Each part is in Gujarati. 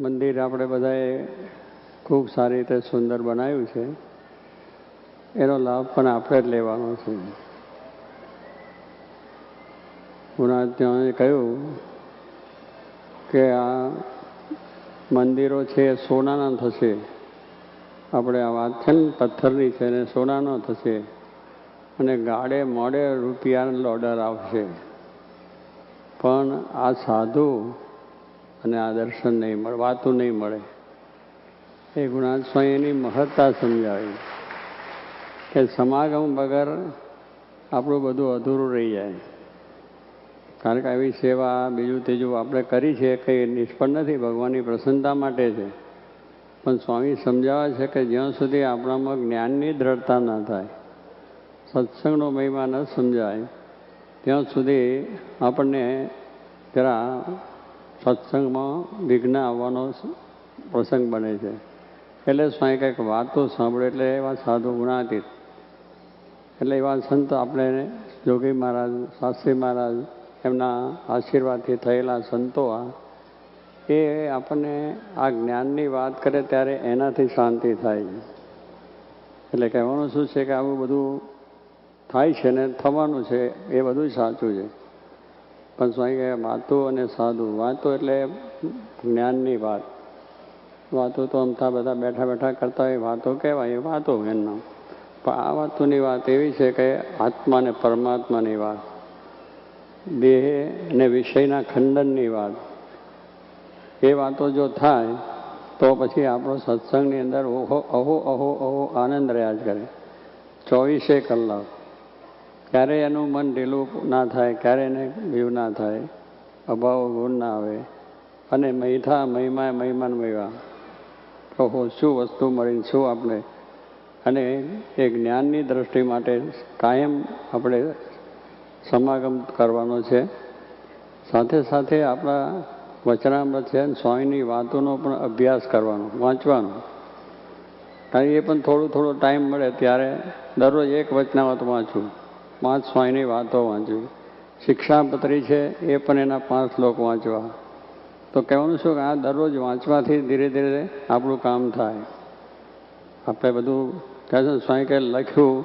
મંદિર આપણે બધાએ ખૂબ સારી રીતે સુંદર બનાવ્યું છે. એનો લાભ પણ આપણે જ લેવાનો છે. ત્યાં કહ્યું કે આ મંદિરો છે એ સોનાના થશે. આપણે આ વાત છે ને પથ્થરની છે ને સોનાનો થશે અને ગાડે મોડે રૂપિયાનો ઓર્ડર આવશે. પણ આ સાધુ અને આ દર્શન નહીં મળે, વાતું નહીં મળે. એ ગુણાત સ્વામીની મહત્તા સમજાવી કે સમાગમ વગર આપણું બધું અધૂરું રહી જાય. કારણ કે આવી સેવા બીજું ત્રીજું આપણે કરી છે કંઈ નિષ્ફળ નથી, ભગવાનની પ્રસન્નતા માટે છે. પણ સ્વામી સમજાવે છે કે જ્યાં સુધી આપણામાં જ્ઞાનની દ્રઢતા ના થાય, સત્સંગનો મહિમા ન સમજાય, ત્યાં સુધી આપણને જરા સત્સંગમાં વિઘ્ન આવવાનો પ્રસંગ બને છે. એટલે સ્વામી કંઈક વાતો સાંભળે એટલે એવા સાધુ ગુણાતીત, એટલે એવા સંત આપણે જોગી મહારાજ, શાસ્ત્રી મહારાજ, એમના આશીર્વાદથી થયેલા સંતો એ આપણને આ જ્ઞાનની વાત કરે ત્યારે એનાથી શાંતિ થાય. એટલે કહેવાનું શું છે કે આવું બધું થાય છે ને થવાનું છે એ બધું સાચું છે. પણ સ્વામી કહે વાતો અને સાધુ, વાતો એટલે જ્ઞાનની વાત. વાતો તો અમથા બધા બેઠા બેઠા કરતા હોય વાતો કહેવાય, એ વાતો એમના. પણ આ વાતોની વાત એવી છે કે આત્મા અને પરમાત્માની વાત, દેહ અને વિષયના ખંડનની વાત. એ વાતો જો થાય તો પછી આપણો સત્સંગની અંદર અહો અહો અહો આનંદ રહ્યા જ કરે 24 કલાક. ક્યારે એનું મન ઢીલું ના થાય, ક્યારે એને ભીવ ના થાય, અભાવ ગુણ ના આવે. અને મહિમાન મહિમા ઓહો શું વસ્તુ મળીને શું આપણે. અને એ જ્ઞાનની દ્રષ્ટિ માટે કાયમ આપણે સમાગમ કરવાનો છે. સાથે સાથે આપણા વચનામૃત છે સ્વામીની વાતોનો પણ અભ્યાસ કરવાનો, વાંચવાનો. કારણ એ પણ થોડો ટાઈમ મળે ત્યારે દરરોજ એક વચનામૃત વાંચવું, 5 સ્વામીની વાતો વાંચવી. શિક્ષાપત્રી છે એ પણ એના 5 શ્લોક વાંચવા. તો કહેવાનું શું કે આ દરરોજ વાંચવાથી ધીરે ધીરે આપણું કામ થાય. આપણે બધું કહે છે સ્વામી કે લખ્યું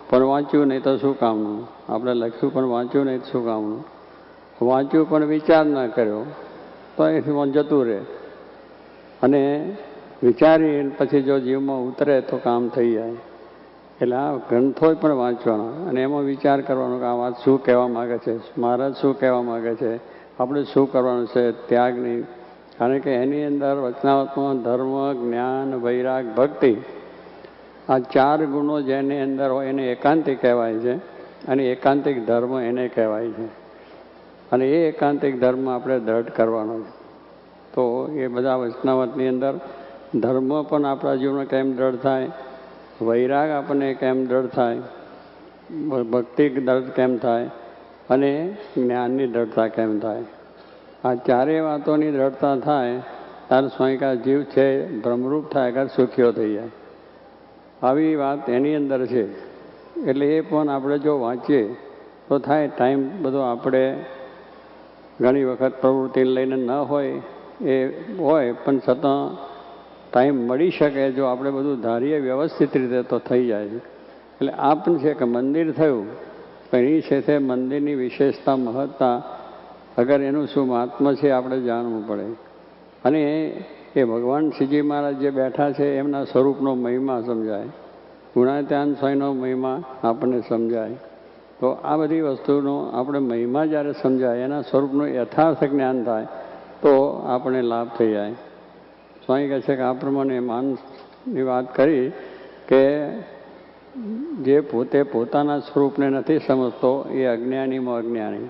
પણ વાંચ્યું નહીં તો શું કામનું. આપણે લખ્યું પણ વાંચ્યું નહીં તો શું કામનું. વાંચ્યું પણ વિચાર ના કર્યો તો એ જતું રહે. અને વિચારી પછી જો જીવમાં ઉતરે તો કામ થઈ જાય. એટલે આ ગ્રંથો પણ વાંચવાના અને એમાં વિચાર કરવાનો કે આ વાત શું કહેવા માગે છે, મહારાજ શું કહેવા માગે છે, આપણે શું કરવાનું છે, ત્યાગની. કારણ કે એની અંદર વચનાવતમાં ધર્મ, જ્ઞાન, વૈરાગ, ભક્તિ, આ 4 ગુણો જેની અંદર હોય એને એકાંતિક કહેવાય છે. અને એકાંતિક ધર્મ એને કહેવાય છે. અને એ એકાંતિક ધર્મ આપણે દ્રઢ કરવાનો છે. તો એ બધા વચનાવતની અંદર ધર્મ પણ આપણા જીવનમાં કેમ દ્રઢ થાય, વૈરાગ આપણને કેમ દ્રઢ થાય, ભક્તિ દ્રઢ કેમ થાય અને જ્ઞાનની દ્રઢતા કેમ થાય. આ 4 વાતોની દ્રઢતા થાય ત્યારે સ્વામિકા જીવ છે ભ્રમરૂપ થાય અગર સુખ્યો થઈ જાય. આવી વાત એની અંદર છે. એટલે એ પણ આપણે જો વાંચીએ તો થાય. ટાઈમ બધો આપણે ઘણી વખત પ્રવૃત્તિ લઈને ન હોય એ હોય, પણ છતાં ટાઈમ મળી શકે જો આપણે બધું ધારીએ વ્યવસ્થિત રીતે તો થઈ જાય. એટલે આ પણ છે કે મંદિર થયું તો એની સાથે મંદિરની વિશેષતા, મહત્તા, અગર એનું શું મહાત્મા છે આપણે જાણવું પડે. અને એ ભગવાન શ્રીજી મહારાજ જે બેઠા છે એમના સ્વરૂપનો મહિમા સમજાય, ગુણાત્યાન સ્વામીનો મહિમા આપણને સમજાય. તો આ બધી વસ્તુનો આપણે મહિમા જ્યારે સમજાય, એના સ્વરૂપનું યથાર્થ જ્ઞાન થાય તો આપણે લાભ થઈ જાય. સ્વામી કહે છે કે આ પ્રમાણે માણસની વાત કરી કે જે પોતે પોતાના સ્વરૂપને નથી સમજતો એ અજ્ઞાનીમાં અજ્ઞાની,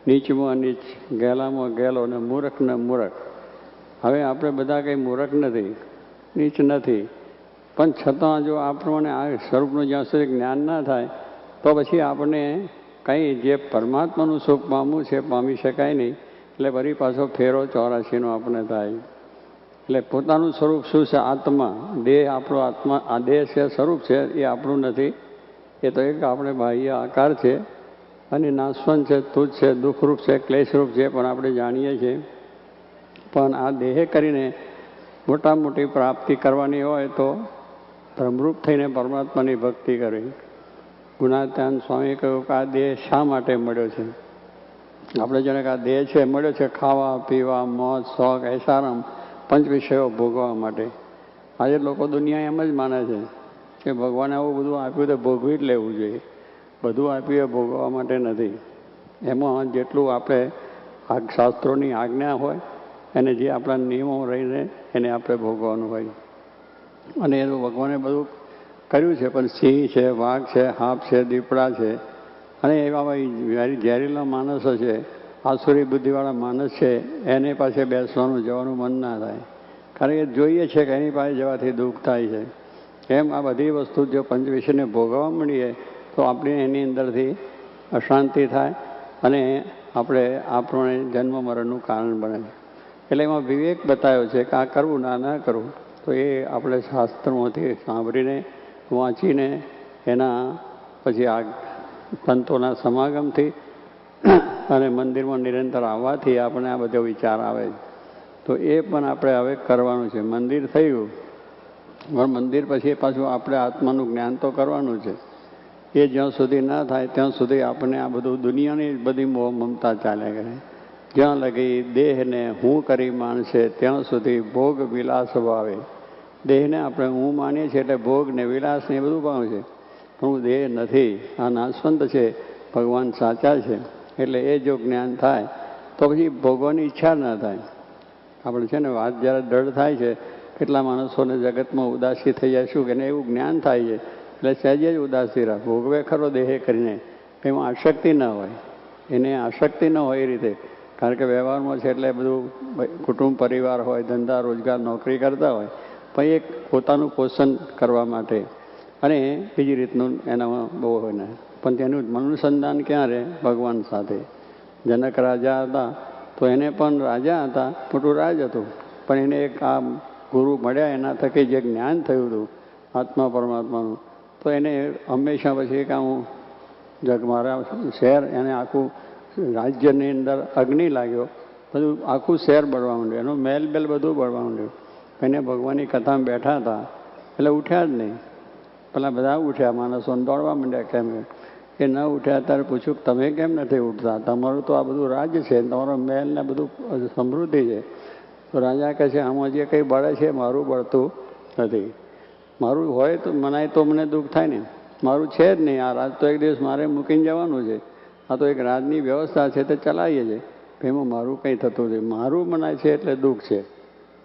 નીચમાં નીચ, ગેલામાં ગેલો ને મૂર્ખ ને મૂર્ખ. હવે આપણે બધા કંઈ મૂર્ખ નથી, નીચ નથી, પણ છતાં જો આ પ્રમાણે આ સ્વરૂપનું જ્યાં સુધી જ્ઞાન ના થાય તો પછી આપણને કંઈ જે પરમાત્માનું સુખ પામવું છે પામી શકાય નહીં. એટલે વળી પાછો ફેરો 84નો આપણને થાય. એટલે પોતાનું સ્વરૂપ શું છે? આત્મા. દેહ આપણો આત્મા, આ દેહ છે સ્વરૂપ છે એ આપણું નથી. એ તો એક આપણે બાહ્ય આકાર છે અને નાશવંત છે, તુચ્છ છે, દુઃખરૂપ છે, ક્લેશરૂપ છે, પણ આપણે જાણીએ છીએ. પણ આ દેહ કરીને મોટા મોટી પ્રાપ્તિ કરવાની હોય તો ભ્રમરૂપ થઈને પરમાત્માની ભક્તિ કરવી. ગુણાત્યાન સ્વામી કહ્યું કે આ દેહ શા માટે મળ્યો છે? આપણે જાણે કે આ દેહ છે મળ્યો છે ખાવા પીવા મોજ શોખ ऐशाराम પંચ વિષયો ભોગવવા માટે. આજે લોકો દુનિયા એમ જ માને છે કે ભગવાને આવું બધું આપ્યું તો ભોગવી જ લેવું જોઈએ. બધું આપ્યું એ ભોગવવા માટે નથી. એમાં જેટલું આપણે શાસ્ત્રોની આજ્ઞા હોય અને જે આપણા નિયમો રહીને એને આપણે ભોગવવાનું હોય. અને એનું ભગવાને બધું કર્યું છે, પણ સિંહ છે, વાઘ છે, હાપ છે, દીપડા છે અને એવા ઝેરીલા માણસો છે, આસુરી બુદ્ધિવાળા માણસ છે, એને પાસે બેસવાનું જવાનું મન ના થાય. કારણ કે જોઈએ છે કે એની પાસે જવાથી દુઃખ થાય છે. એમ આ બધી વસ્તુ જો પંચવિષયને ભોગવવા મળીએ તો આપણે એની અંદરથી અશાંતિ થાય અને આપણે આપણને જન્મ મરણનું કારણ બને. એટલે એમાં વિવેક બતાવ્યો છે કે આ કરવું ના કરવું. તો એ આપણે શાસ્ત્રોમાંથી સાંભળીને વાંચીને એના પછી આ સંતોના સમાગમથી અને મંદિરમાં નિરંતર આવવાથી આપણે આ બધો વિચાર આવે. તો એ પણ આપણે હવે કરવાનું છે. મંદિર થયું પણ મંદિર પછી પાછું આપણે આત્માનું જ્ઞાન તો કરવાનું છે. એ જ્યાં સુધી ના થાય ત્યાં સુધી આપણે આ બધું દુનિયાની બધી મોહ મમતા ચાલ્યા કરે. જ્યાં લગી દેહને હું કરી માનશે ત્યાં સુધી ભોગ વિલાસ ભાવે. દેહને આપણે હું માનીએ છીએ એટલે ભોગ ને વિલાસ ને એ બધું ભાવ છે, પણ હું દેહ નથી. આ નાશવંત છે, ભગવાન સાચા છે. એટલે એ જો જ્ઞાન થાય તો પછી ભોગવાની ઈચ્છા ના થાય. આપણે છે ને વાત જ્યારે દૃઢ થાય છે, કેટલા માણસોને જગતમાં ઉદાસી થઈ જાય શું કે એવું જ્ઞાન થાય છે એટલે સહેજે જ ઉદાસી રહે. ભોગવે ખરો દેહે કરીને, એમાં આસક્તિ ના હોય. એને આસક્તિ ન હોય એ રીતે, કારણ કે વ્યવહારમાં છે એટલે બધું કુટુંબ પરિવાર હોય, ધંધા રોજગાર નોકરી કરતા હોય, પણ એક પોતાનું પોષણ કરવા માટે અને બીજી રીતનું એનામાં બહુ હોય ને, પણ તેનું મનુસંધાન ક્યાં રહે? ભગવાન સાથે. જનક રાજા હતા તો એને પણ રાજા હતા, મોટું રાજ હતું, પણ એને એક આ ગુરુ મળ્યા એના થકી જે જ્ઞાન થયું હતું આત્મા પરમાત્માનું, તો એને હંમેશા પછી કે હું મારા શહેર એને આખું રાજ્યની અંદર અગ્નિ લાગ્યો, બધું આખું શહેર બળવા માંડ્યું, એનું મહેલ બેલ બધું બળવા માંડ્યું. એને ભગવાનની કથામાં બેઠા હતા એટલે ઉઠ્યા જ નહીં. પેલા બધા ઉઠ્યા માણસો દોડવા માંડ્યા કેમ એ ન ઉઠ્યા. ત્યારે પૂછ્યું તમે કેમ નથી ઉઠતા? તમારું તો આ બધું રાજ્ય છે, તમારો મહેલ ને બધું સમૃદ્ધિ છે. તો રાજા કહે છે આમાં જે કંઈ બળે છે મારું બળતું નથી. મારું હોય તો મનાય તો મને દુઃખ થાય ને, મારું છે જ નહીં. આ રાજ તો એક દિવસ મારે મૂકીને જવાનું છે. આ તો એક રાજની વ્યવસ્થા છે તે ચલાવીએ છીએ, એમાં મારું કંઈ થતું નથી. મારું મનાય છે એટલે દુઃખ છે.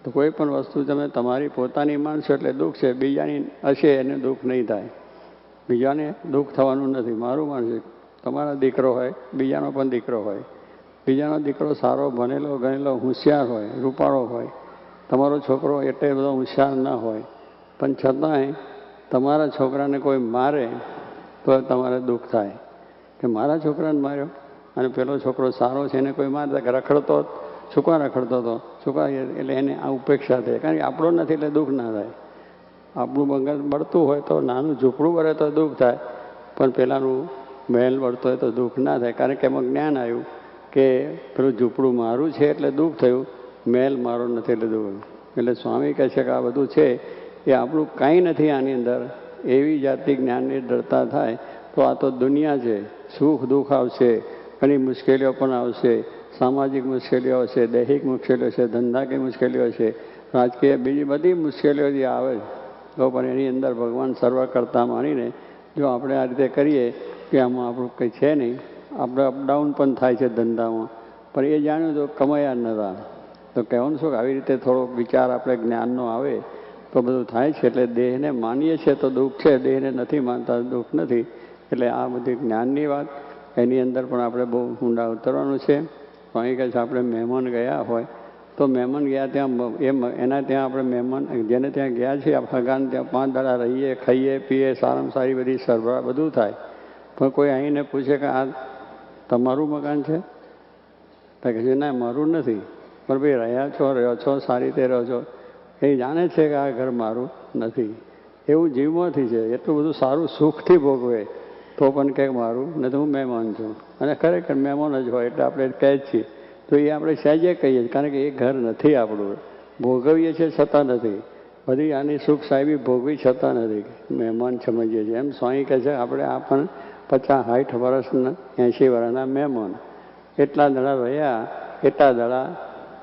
તો કોઈ પણ વસ્તુ તમે તમારી પોતાની માનશો એટલે દુઃખ છે, બીજાની હશે એને દુઃખ નહીં થાય. બીજાને દુઃખ થવાનું નથી. મારું માનશે. તમારા દીકરો હોય, બીજાનો પણ દીકરો હોય, બીજાનો દીકરો સારો ભણેલો ગણેલો હોશિયાર હોય, રૂપાળો હોય, તમારો છોકરો એટલે બધો હોશિયાર ના હોય, પણ છતાંય તમારા છોકરાને કોઈ મારે તો તમારે દુઃખ થાય કે મારા છોકરાને માર્યો અને પેલો છોકરો સારો છે એને કોઈ મારતા કે રખડતો છૂકા રખડતો હતો છૂકા, એટલે એને આ ઉપેક્ષા થાય. કારણ કે આપણો નથી એટલે દુઃખ ના થાય. આપણું બંગલ બળતું હોય તો નાનું ઝૂંપડું બળે તો દુઃખ થાય, પણ પેલાનું મહેલ બળતો હોય તો દુઃખ ના થાય. કારણ કે એમાં જ્ઞાન આવ્યું કે પેલું ઝૂંપડું મારું છે એટલે દુઃખ થયું, મહેલ મારો નથી એટલે દુઃખ. એટલે સ્વામી કહે છે કે આ બધું છે એ આપણું કાંઈ નથી આની અંદર. એવી જાતિ જ્ઞાનની દ્રઢતા થાય તો આ તો દુનિયા છે. સુખ દુઃખ આવશે, ઘણી મુશ્કેલીઓ પણ આવશે, સામાજિક મુશ્કેલીઓ હશે, દૈહિક મુશ્કેલીઓ છે, ધંધાકીય મુશ્કેલીઓ છે, રાજકીય બીજી બધી મુશ્કેલીઓ જે આવે તો પણ એની અંદર ભગવાન સર્વ કરતા માનીને જો આપણે આ રીતે કરીએ કે આમાં આપણું કંઈ છે નહીં, આપણે અપડાઉન પણ થાય છે ધંધામાં, પણ એ જાણ્યું તો કમાયા નતા. તો કહેવાનું શું કે આવી રીતે થોડોક વિચાર આપણે જ્ઞાનનો આવે તો બધું થાય છે. એટલે દેહને માનીએ છીએ તો દુઃખ છે, દેહને નથી માનતા દુઃખ નથી. એટલે આ બધી જ્ઞાનની વાત એની અંદર પણ આપણે બહુ ઊંડા ઉતરવાનું છે. અહીં કહે છે આપણે મહેમાન ગયા હોય તો મહેમાન ગયા ત્યાં એના ત્યાં આપણે મહેમાન જેને ત્યાં ગયા છીએ હગાને ત્યાં 5 દાડા રહીએ, ખાઈએ પીએ, સારામાં સારી બધી સરભરા બધું થાય, પણ કોઈ આવીને પૂછે કે આ તમારું મકાન છે? તો કહે છે ના મારું નથી, પણ ભાઈ રહ્યો છો સારી રીતે રહો છો, એ જાણે છે કે આ ઘર મારું નથી. એવું જીવમાંથી છે. એટલું બધું સારું સુખથી ભોગવે તો પણ કંઈક મારું નથી, હું મહેમાન છું. અને ખરેખર મહેમાન જ હોય એટલે આપણે કહે જ છીએ. તો એ આપણે સહેજે કહીએ કારણ કે એ ઘર નથી આપણું. ભોગવીએ છીએ છતાં નથી, બધી આની સુખ સાહેબી ભોગવી છતાં નથી, મહેમાન સમજીએ છીએ. એમ સ્વામી કહે છે આપણે આ પણ 50-60 વર્ષના 80 વર્ષના મહેમાન, એટલા દડા રહ્યા એટલા દડા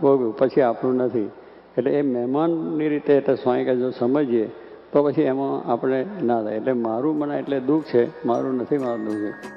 ભોગવ્યું, પછી આપણું નથી. એટલે એ મહેમાનની રીતે એટલે સ્વામી કહે જો સમજીએ તો પછી એમાં આપણે ના થાય. એટલે મારું મને એટલે દુઃખ છે, મારું નથી, મારું દુઃખ છે.